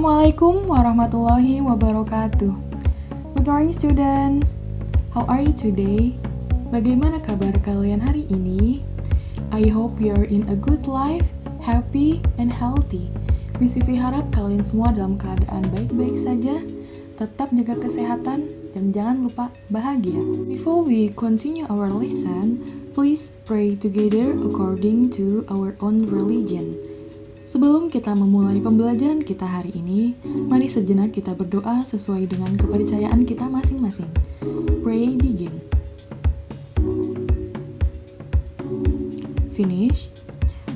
Assalamualaikum warahmatullahi wabarakatuh. Good morning students. How are you today? Bagaimana kabar kalian hari ini? I hope you are in a good life, happy and healthy. Miss Vivi harap kalian semua dalam keadaan baik-baik saja. Tetap jaga kesehatan dan jangan lupa bahagia. Before we continue our lesson, please pray together according to our own religion. Sebelum kita memulai pembelajaran kita hari ini, mari sejenak kita berdoa sesuai dengan kepercayaan kita masing-masing. Pray begin. Finish?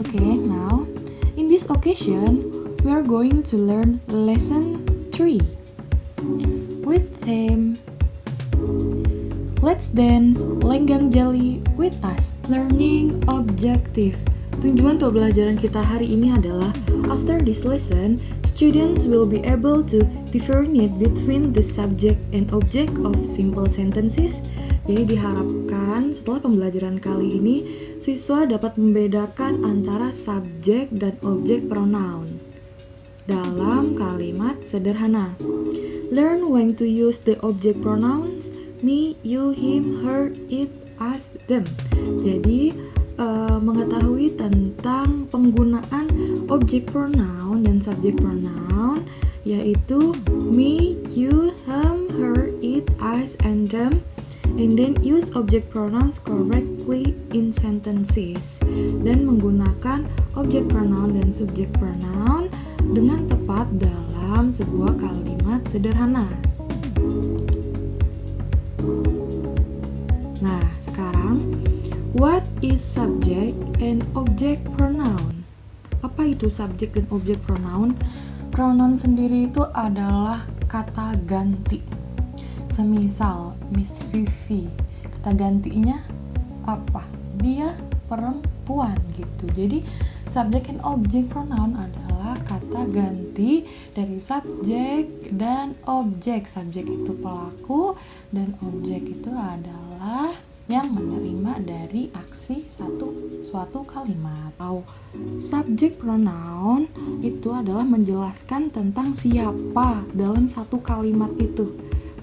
Okay, now, in this occasion, we are going to learn lesson 3 with theme Let's dance lenggang jali with us. Learning objective. Tujuan pembelajaran kita hari ini adalah, after this lesson, students will be able to differentiate between the subject and object of simple sentences. Jadi diharapkan setelah pembelajaran kali ini, siswa dapat membedakan antara subjek dan objek pronoun dalam kalimat sederhana. Learn when to use the object pronouns me, you, him, her, it, us, them. Jadi mengetahui tentang penggunaan objek pronoun dan subjek pronoun, yaitu me, you, him, her, it, us, and them, and then use object pronouns correctly in sentences, dan menggunakan objek pronoun dan subjek pronoun dengan tepat dalam sebuah kalimat sederhana. Nah, sekarang, what is subject and object pronoun? Apa itu subjek dan objek pronoun? Pronoun sendiri itu adalah kata ganti. Semisal Miss Vivi, kata gantinya apa? Dia perempuan gitu. Jadi subjek and object pronoun adalah kata ganti dari subjek dan objek. Subjek itu pelaku dan objek itu adalah yang menerima dari aksi suatu kalimat. Atau subjek pronoun itu adalah menjelaskan tentang siapa dalam satu kalimat itu.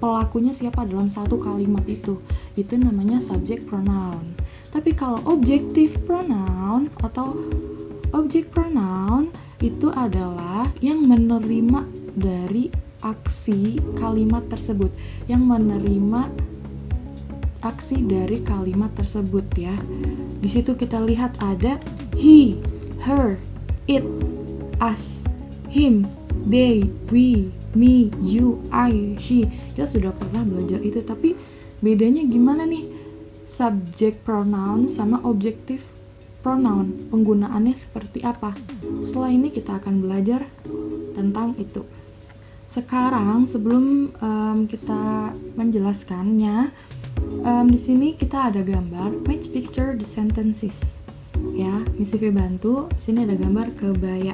Pelakunya siapa dalam satu kalimat itu. Itu namanya subjek pronoun. Tapi kalau objective pronoun atau object pronoun itu adalah yang menerima dari aksi kalimat tersebut, yang menerima aksi dari kalimat tersebut ya. Di situ kita lihat ada he, her, it, us, him, they, we, me, you, I, she. Kita sudah pernah belajar itu, tapi bedanya gimana nih? Subject pronoun sama objective pronoun, penggunaannya seperti apa? Setelah ini kita akan belajar tentang itu. Sekarang sebelum kita menjelaskannya, di sini kita ada gambar match picture the sentences. Ya, Miss Vivi bantu. Di sini ada gambar kebaya.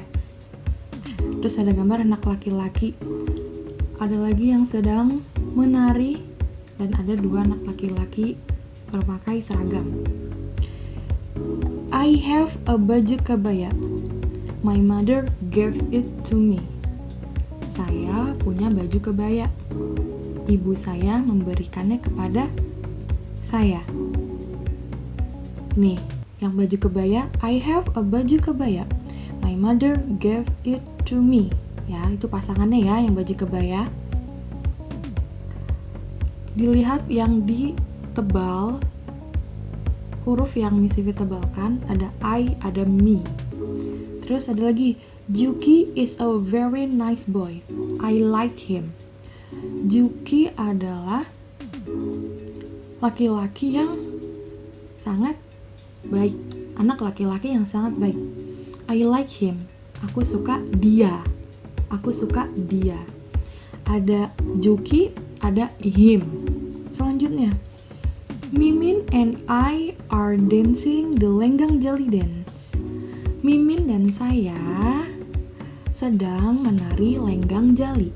Terus ada gambar anak laki-laki. Ada lagi yang sedang menari dan ada dua anak laki-laki berpakai seragam. I have a baju kebaya. My mother gave it to me. Saya punya baju kebaya. Ibu saya memberikannya kepada saya. Nih, yang baju kebaya, I have a baju kebaya. My mother gave it to me. Ya, itu pasangannya ya, yang baju kebaya. Dilihat yang ditebal, huruf yang Miss Vivi tebalkan, ada I, ada me. Terus ada lagi, Juki is a very nice boy. I like him. Juki adalah laki-laki yang sangat baik, anak laki-laki yang sangat baik. I like him. Aku suka dia. Aku suka dia. Ada Juki, ada him. Selanjutnya, Mimin and I are dancing the lenggang jali dance. Mimin dan saya sedang menari lenggang jali.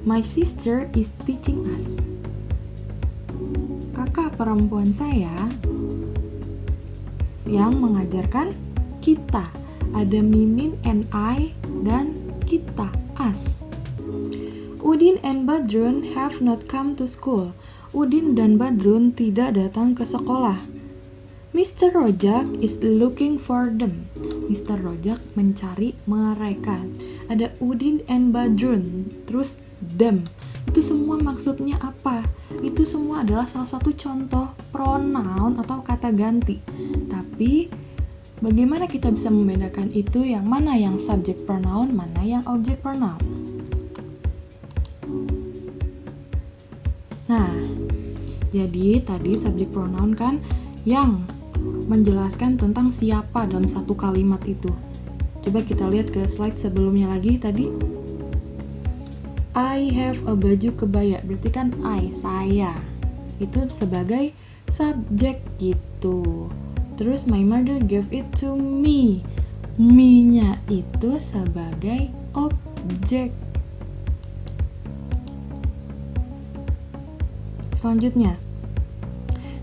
My sister is teaching us. Kakak perempuan saya yang mengajarkan kita. Ada Mimin and I dan kita. kita, us. Udin and Badrun have not come to school. Udin dan Badrun tidak datang ke sekolah. Mr. Rojak is looking for them. Mr. Rojak mencari mereka. Ada Udin and Badrun, terus them. Itu semua maksudnya apa? Itu semua adalah salah satu contoh pronoun atau kata ganti. Tapi bagaimana kita bisa membedakan itu, yang mana yang subject pronoun, mana yang object pronoun? Nah, jadi tadi subject pronoun kan yang menjelaskan tentang siapa dalam satu kalimat itu. Coba kita lihat ke slide sebelumnya lagi tadi. I have a baju kebaya, berarti kan I, saya. Itu sebagai subjek gitu. Terus my mother gave it to me. Me-nya itu sebagai objek. Selanjutnya,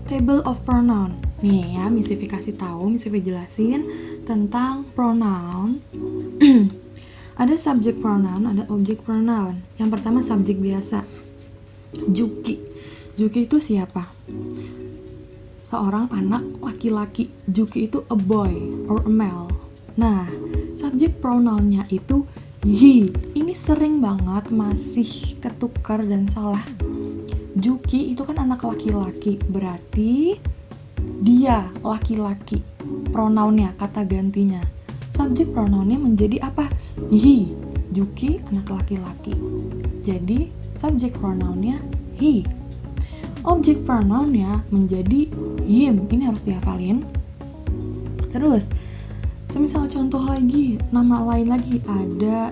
table of pronoun. Nih ya, Miss Vivi kasih tahu, Miss Vivi jelasin tentang pronoun. Ada subject pronoun, ada object pronoun. Yang pertama subjek biasa. Juki. Juki itu siapa? Seorang anak laki-laki. Juki itu a boy or a male. Nah, subject pronounnya itu he. Ini sering banget masih ketukar dan salah. Juki itu kan anak laki-laki, berarti dia laki-laki. Pronounnya, kata gantinya. Subject pronounnya menjadi apa? He. Juki anak laki-laki. Jadi subject pronounnya he. Object pronounnya menjadi him. Ini harus dihafalin. Terus, semisal contoh lagi, nama lain lagi, ada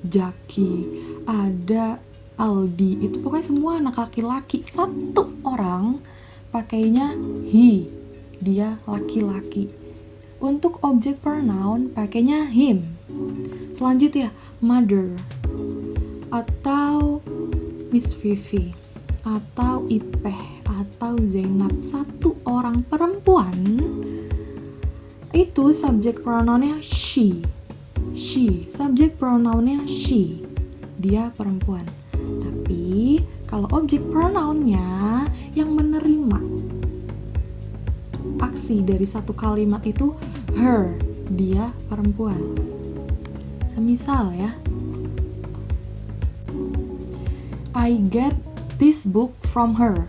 Jaki, ada Aldi, itu pokoknya semua anak laki-laki. Satu orang pakainya he, dia laki-laki. Untuk object pronoun pakainya him. Selanjutnya mother atau Miss Vivi atau Ipeh atau Zainab, satu orang perempuan, itu subject pronounnya she. She, subject pronounnya she, dia perempuan. Tapi kalau object pronounnya yang menerima aksi dari satu kalimat itu her, dia perempuan. Semisal ya, I get this book from her.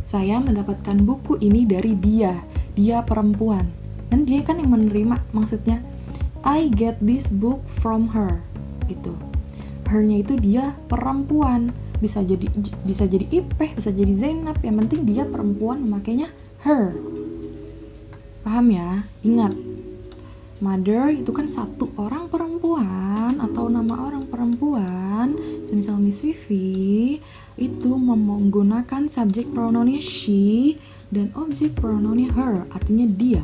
Saya mendapatkan buku ini dari dia, dia perempuan. Dan dia kan yang menerima, maksudnya I get this book from her. Itu her-nya itu dia perempuan. Bisa jadi Ipeh, bisa jadi Zainab, yang penting dia perempuan, memakainya her. Paham ya? Ingat, mother itu kan satu orang perempuan atau nama orang perempuan. Semisal Miss Vivi itu menggunakan subject pronounnya she dan object pronounnya her, artinya dia.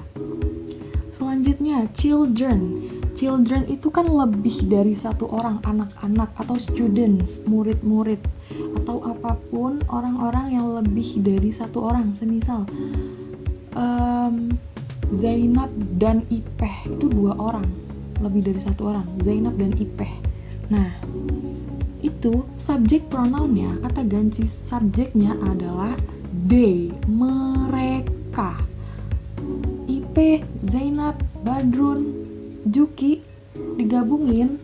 Selanjutnya, children. Children itu kan lebih dari satu orang, anak-anak atau students, murid-murid, atau apapun orang-orang yang lebih dari satu orang. Semisal Zainab dan Ipeh itu dua orang, lebih dari satu orang, Zainab dan Ipeh. Nah, itu subject pronounnya, kata ganti subjeknya adalah they, mereka. Ipeh, Zainab, Badrun, Juki digabungin,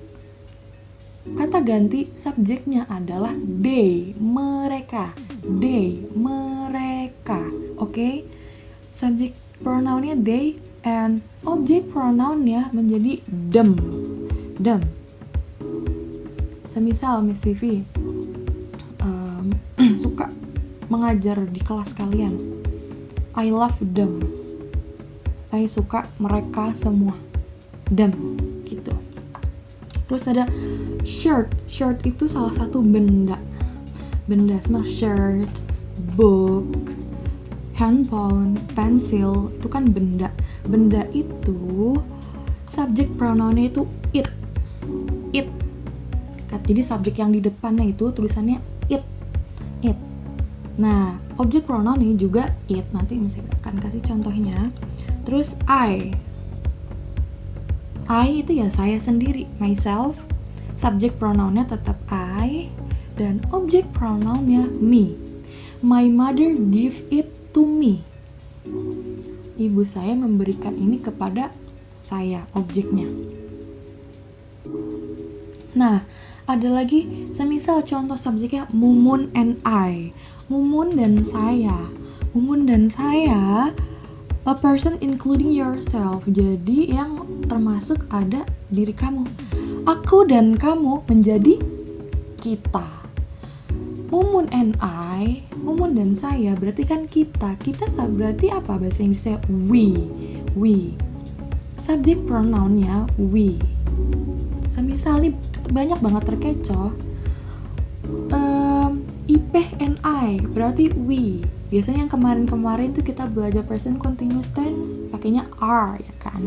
kata ganti subjeknya adalah they, mereka. They, mereka. Oke? Subject pronounnya they and object pronounnya menjadi them. Them. Semisal Miss Vivi suka mengajar di kelas kalian, I love them. Saya suka mereka semua. Them, gitu. Terus ada shirt. Shirt itu salah satu benda. Benda sama shirt, book, handphone, pensil, itu kan benda. Benda itu subject pronounnya itu it. It. Jadi subjek yang di depannya itu tulisannya it. It. Nah, object pronounnya juga it. Nanti saya akan kasih contohnya. Terus I itu ya saya sendiri, myself. subject pronounnya tetap I, dan object pronounnya me. My mother give it to me. Ibu saya memberikan ini kepada saya, objeknya. Nah, ada lagi semisal contoh subjeknya Mumun and I. Mumun dan saya. Mumun dan saya, a person including yourself. Jadi yang termasuk ada diri kamu. Aku dan kamu menjadi kita. Mumun and I, Mumun dan saya berarti kan kita. Kita berarti apa bahasa Inggrisnya? We. Subject pronounnya we. Semisal nih banyak banget terkecoh. Ipeh and I berarti we. Biasanya yang kemarin-kemarin tuh kita belajar present continuous tense pakainya are, ya kan?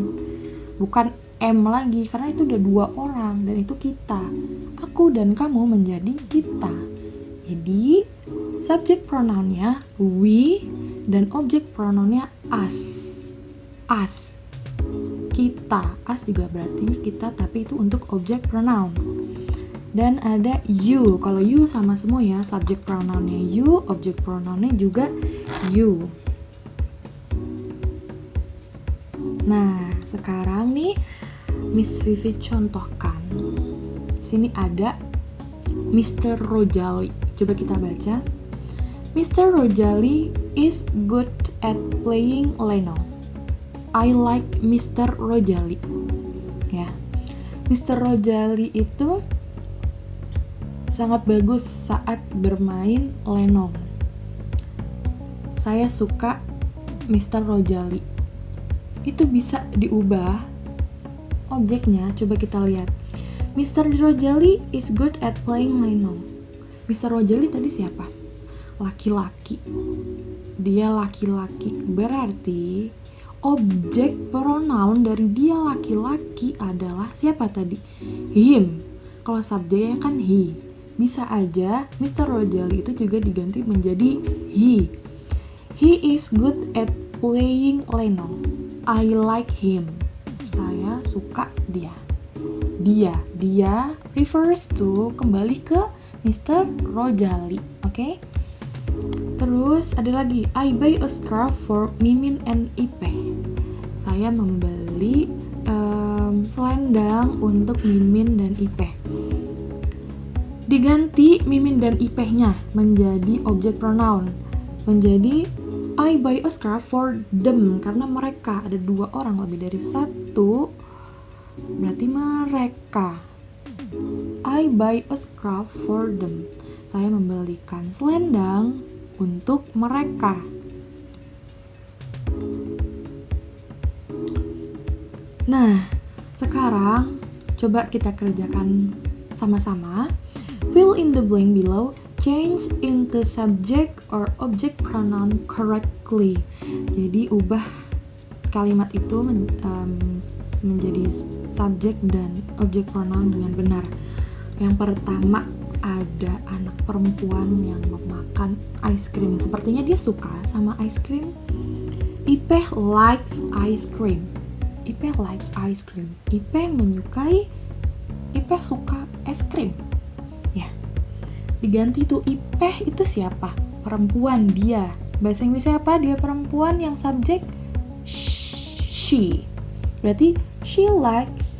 Bukan am lagi, karena itu udah 2 orang dan itu kita. Aku dan kamu menjadi kita. Jadi subject pronounnya we dan object pronounnya us. Kita, us juga berarti kita, tapi itu untuk object pronoun. Dan ada you. Kalau you sama semua ya, subject pronounnya you, object pronounnya juga you. Nah, sekarang nih Miss Vivi contohkan. Sini ada Mr. Rojali. Coba kita baca. Mr. Rojali is good at playing Leno. I like Mr. Rojali. Ya. Mr. Rojali itu sangat bagus saat bermain lenong. Saya suka Mr. Rojali. Itu bisa diubah objeknya, coba kita lihat. Mr. Rojali is good at playing lenong. Mr. Rojali tadi siapa? Laki-laki. Dia laki-laki. Berarti objek pronoun dari dia laki-laki adalah siapa tadi? Him. Kalau subjeknya kan he. Bisa aja Mr. Rojali itu juga diganti menjadi he. He is good at playing lenong. I like him. Saya suka dia. Dia refers to kembali ke Mr. Rojali, oke? Terus ada lagi, I buy a scarf for Mimin and Ipeh. Saya membeli selendang untuk Mimin dan Ipeh. Diganti Mimin dan Ipehnya menjadi objek pronoun, menjadi I buy a scarf for them, karena mereka ada 2 orang, lebih dari 1 berarti mereka. I buy a scarf for them. Saya membelikan selendang untuk mereka. Nah, sekarang coba kita kerjakan sama-sama. Fill in the blank below. Change into subject or object pronoun correctly. Jadi ubah kalimat itu menjadi subjek dan objek pronoun dengan benar. Yang pertama ada anak perempuan yang memakan ice cream. Sepertinya dia suka sama ice cream. Ipeh likes ice cream. Ipeh likes ice cream. Ipeh menyukai. Ipeh suka es krim. Ya. Diganti tuh Ipeh itu siapa? Perempuan, dia. Bahasa Inggrisnya apa? Dia perempuan, yang subjek she. Berarti she likes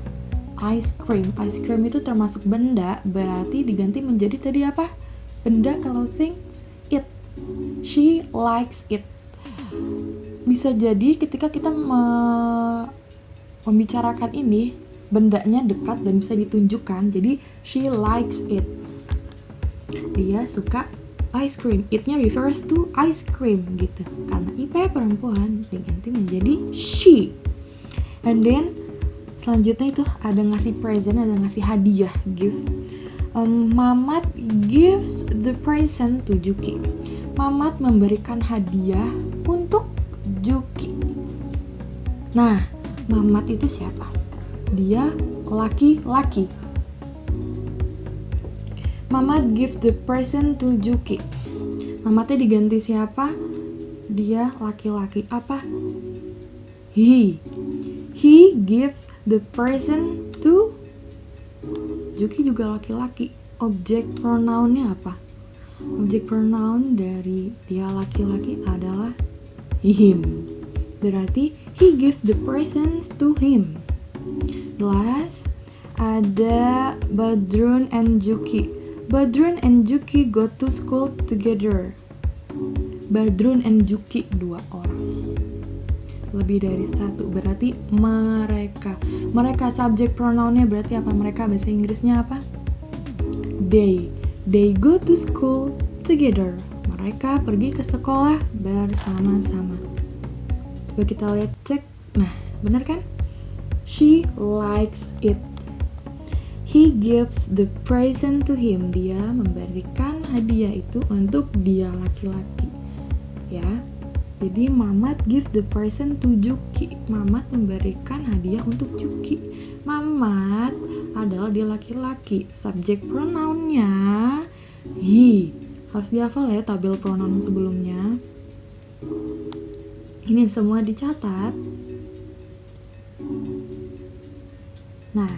ice cream. Ice cream itu termasuk benda, berarti diganti menjadi tadi apa? Benda kalau things, it. She likes it. Bisa jadi ketika kita membicarakan ini, bendanya dekat dan bisa ditunjukkan. Jadi she likes it. Dia suka ice cream. It-nya refers to ice cream gitu. Karena Ipeh perempuan diganti menjadi she. And then selanjutnya itu ada ngasih present, ada ngasih hadiah, gift. Mamat gives the present to Juki. Mamat memberikan hadiah untuk Juki. Nah, Mamat itu siapa? Dia laki-laki. Mamat gives the present to Juki. Mamatnya diganti siapa? Dia laki-laki. Apa? He gives the present to Juki juga laki-laki. Objek pronounnya apa? Objek pronoun dari dia laki-laki adalah him. Berarti he gives the presents to him. Last, ada Badrun and Juki. Badrun and Juki go to school together. Badrun and Juki, 2 orang. Lebih dari 1, berarti mereka. Mereka subjek pronounnya berarti apa? Mereka bahasa Inggrisnya apa? They go to school together. Mereka pergi ke sekolah bersama-sama. Coba kita lihat cek. Nah, benar kan? She likes it. He gives the present to him. Dia memberikan hadiah itu untuk dia laki-laki. Ya. Jadi Mamat gives the present to Juki. Mamat memberikan hadiah untuk Juki. Mamat adalah dia laki-laki. Subjek pronounnya he. Harus dihafal ya tabel pronoun sebelumnya. Ini semua dicatat. Nah,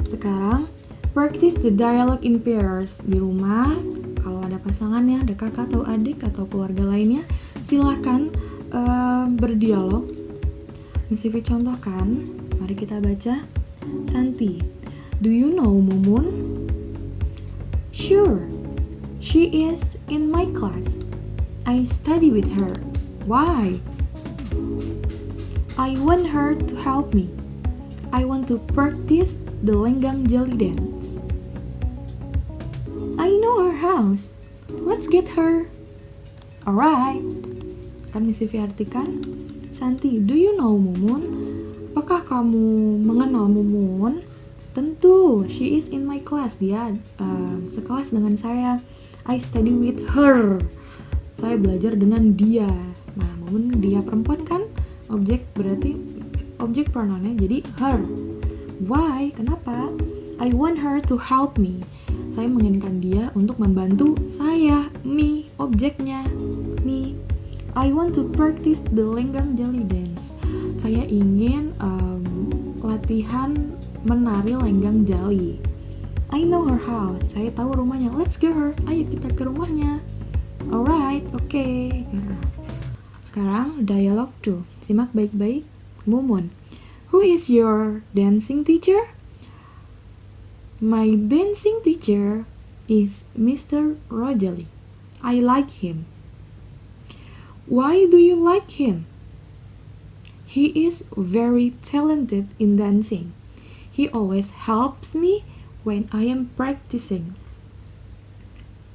sekarang practice the dialogue in pairs. Di rumah, kalau ada pasangannya, ada kakak atau adik atau keluarga lainnya, silahkan berdialog. Miss Vivi contohkan. Mari kita baca. Santi, do you know Mumun? Sure, she is in my class. I study with her. Why? I want her to help me. I want to practice the lenggang jelly dance. I know her house. Let's get her. Alright. Kan Miss Vivi artikan. Santi, do you know Mumun? Apakah kamu mengenal Mumun? Tentu, she is in my class. Dia sekelas dengan saya. I study with her. Saya belajar dengan dia. Nah, Mumun dia perempuan kan? Objek berarti objek pronounnya jadi her. Why? Kenapa? I want her to help me. Saya menginginkan dia untuk membantu saya. Me, objeknya me. I want to practice the lenggang jelly dance. Saya ingin latihan menari lenggang jali. I know her house. Saya tahu rumahnya. Let's get her. Ayo kita ke rumahnya. Alright, okay. Nah, sekarang dialog 2. Simak baik-baik. Mumun, who is your dancing teacher? My dancing teacher is Mr. Rojali. I like him. Why do you like him? He is very talented in dancing. He always helps me when I am practicing.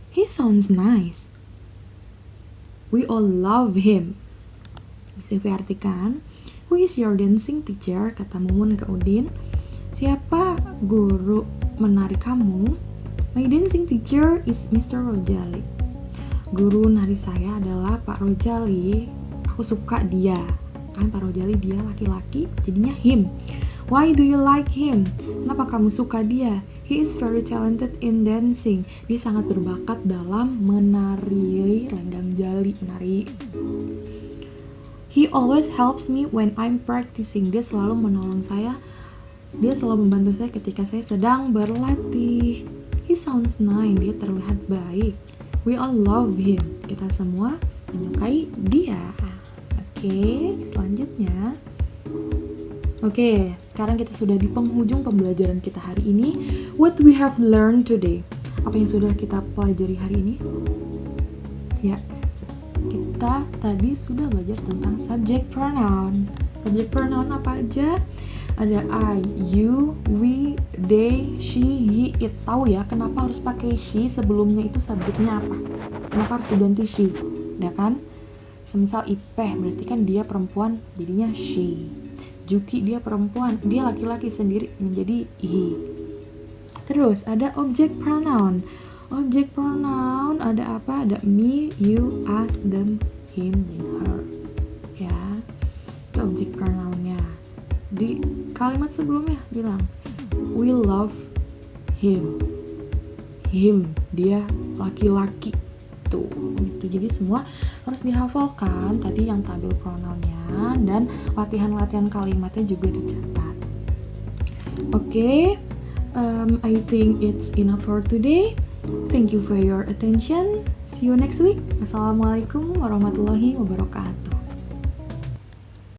He sounds nice. We all love him. Bisa diartikan, who is your dancing teacher? Kata Mumun ke Udin. Siapa guru menari kamu? My dancing teacher is Mr. Rojali. Guru nari saya adalah Pak Rojali. Aku suka dia. Kan Pak Rojali dia laki-laki, jadinya him. Why do you like him? Kenapa kamu suka dia? He is very talented in dancing. Dia sangat berbakat dalam menari lenggang jali, menari. He always helps me when I'm practicing. Dia selalu menolong saya. Dia selalu membantu saya ketika saya sedang berlatih. He sounds nice. Dia terlihat baik. We all love him. Kita semua menyukai dia. Oke, selanjutnya. Oke, sekarang kita sudah di penghujung pembelajaran kita hari ini. What we have learned today. Apa yang sudah kita pelajari hari ini? Ya, kita tadi sudah belajar tentang subject pronoun. Subject pronoun apa aja? Ada I, you, we, they, she, he, it. Tahu ya kenapa harus pakai she? Sebelumnya itu subjeknya apa? Kenapa harus diganti she? Ya kan? Semisal Ipeh berarti kan dia perempuan, jadinya she. Juki dia perempuan, dia laki-laki sendiri menjadi he. Terus ada object pronoun. Object pronoun ada apa? Ada me, you, us, them, him, and her. Ya, itu object pronounnya. Di kalimat sebelumnya bilang we love him. Him, dia laki-laki. Tuh, gitu. Jadi semua harus dihafalkan tadi yang tabel pronounnya dan latihan-latihan kalimatnya juga dicatat. Oke, I think it's enough for today. Thank you for your attention. See you next week. Assalamualaikum warahmatullahi wabarakatuh.